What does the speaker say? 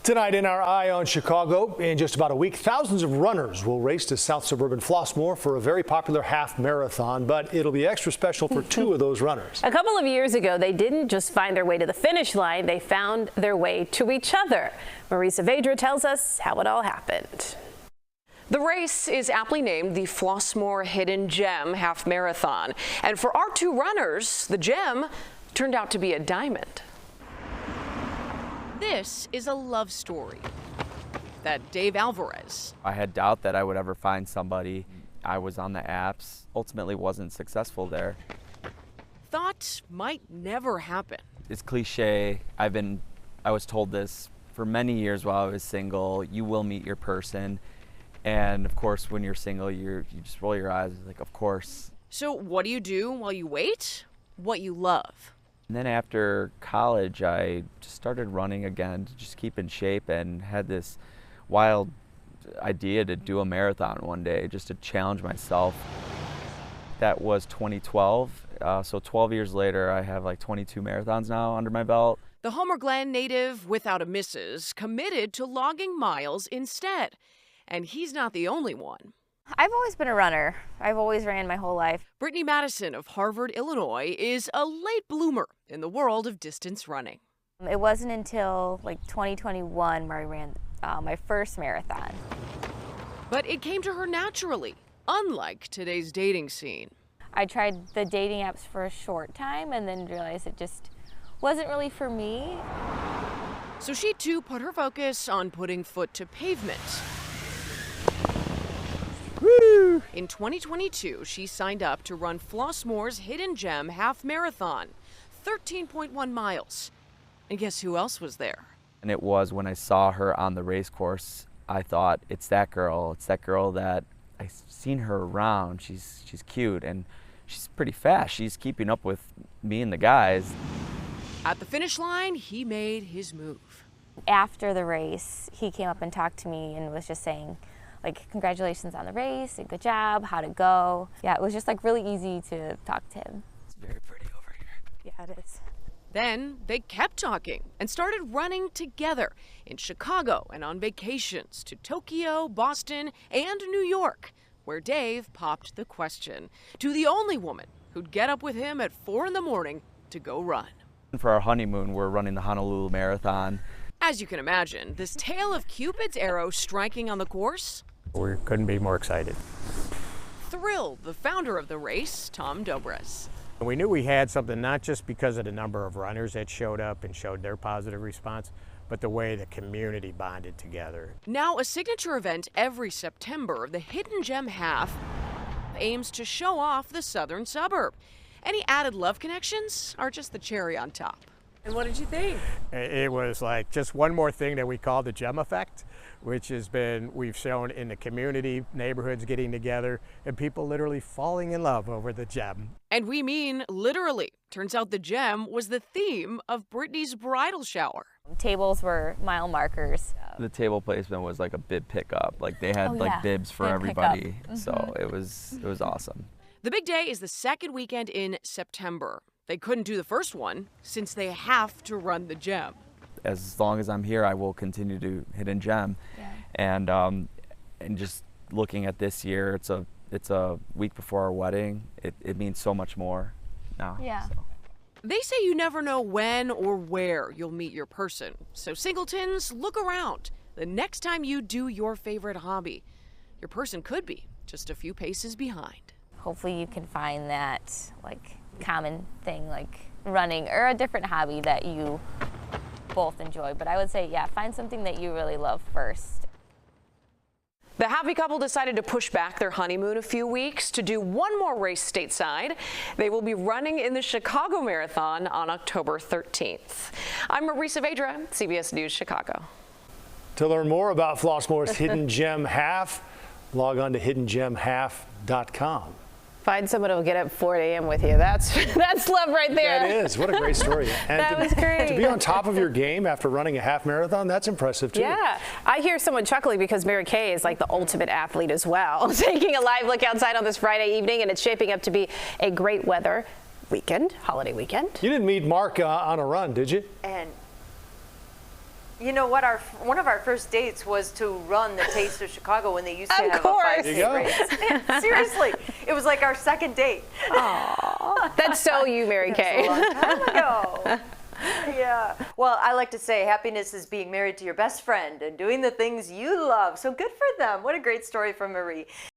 Tonight in our Eye on Chicago, in just about a week, thousands of runners will race to South Suburban Flossmoor for a very popular half marathon, but it'll be extra special for two of those runners. A couple of years ago, they didn't just find their way to the finish line, they found their way to each other. Saavedra tells us how it all happened. The race is aptly named the Flossmoor Hidden Gem Half Marathon. And for our two runners, the gem turned out to be a diamond. This is a love story that Dave Alvarez. I had doubt that I would ever find somebody. I was on the apps, ultimately wasn't successful there. Thought might never happen. It's cliche. I was told this for many years while I was single. You will meet your person. And of course, when you're single, you just roll your eyes like, of course. So what do you do while you wait? What you love. And then after college, I just started running again to just keep in shape, and had this wild idea to do a marathon one day, just to challenge myself. That was 2012. So 12 years later, I have like 22 marathons now under my belt. The Homer Glen native without a missus committed to logging miles instead. And he's not the only one. I've always been a runner. I've always ran my whole life. Brittany Madison of Harvard, Illinois, is a late bloomer in the world of distance running. It wasn't until like 2021 where I ran my first marathon. But it came to her naturally, unlike today's dating scene. I tried the dating apps for a short time and then realized it just wasn't really for me. So she too put her focus on putting foot to pavement. Woo! In 2022, she signed up to run Flossmoor's Hidden Gem Half Marathon, 13.1 miles. And guess who else was there? And it was when I saw her on the race course, I thought, it's that girl that I've seen her around. She's cute and she's pretty fast. She's keeping up with me and the guys. At the finish line, he made his move. After the race, he came up and talked to me and was just saying, like, congratulations on the race, and good job, how'd it go? Yeah, it was just like really easy to talk to him. It's very pretty over here. Yeah, it is. Then they kept talking and started running together in Chicago and on vacations to Tokyo, Boston, and New York, where Dave popped the question to the only woman who'd get up with him at 4 a.m. to go run. For our honeymoon, we're running the Honolulu Marathon. As you can imagine, this tale of Cupid's arrow striking on the course. We couldn't be more excited. Thrilled the founder of the race, Tom Dobrez. We knew we had something, not just because of the number of runners that showed up and showed their positive response, but the way the community bonded together. Now a signature event every September, the Hidden Gem Half aims to show off the southern suburb. Any added love connections are just the cherry on top. And what did you think? It was like just one more thing that we call the gem effect, which we've shown in the community, neighborhoods getting together, and people literally falling in love over the gem. And we mean literally. Turns out the gem was the theme of Brittany's bridal shower. Tables were mile markers. The table placement was like a bib pickup. Like they had bibs for Bib everybody. pickup. So it was awesome. The big day is the second weekend in September. They couldn't do the first one since they have to run the gem. As long as I'm here, I will continue to Hidden Gem. Yeah. And just looking at this year, it's a week before our wedding. It means so much more now. Yeah. So. They say you never know when or where you'll meet your person. So singletons, look around. The next time you do your favorite hobby, your person could be just a few paces behind. Hopefully you can find that like common thing like running or a different hobby that you both enjoy. But I would say, yeah, find something that you really love first. The happy couple decided to push back their honeymoon a few weeks to do one more race stateside. They will be running in the Chicago Marathon on October 13th. I'm Saavedra, CBS News Chicago. To learn more about Flossmoor's Hidden Gem Half, log on to hiddengemhalf.com. Find someone who'll get up 4 a.m. with you. That's love right there. That is. What a great story. And That was great. To be on top of your game after running a half marathon, that's impressive too. Yeah. I hear someone chuckling because Mary Kay is like the ultimate athlete as well. Taking a live look outside on this Friday evening, and it's shaping up to be a great weather weekend, holiday weekend. You didn't meet Mark on a run, did you? And You know what? One of our first dates was to run the Taste of Chicago when they used to have course. a 5K race. Seriously, it was like our second date. That's so you, Mary Kay. A long time ago. Yeah. Well, I like to say happiness is being married to your best friend and doing the things you love. So good for them. What a great story from Marie.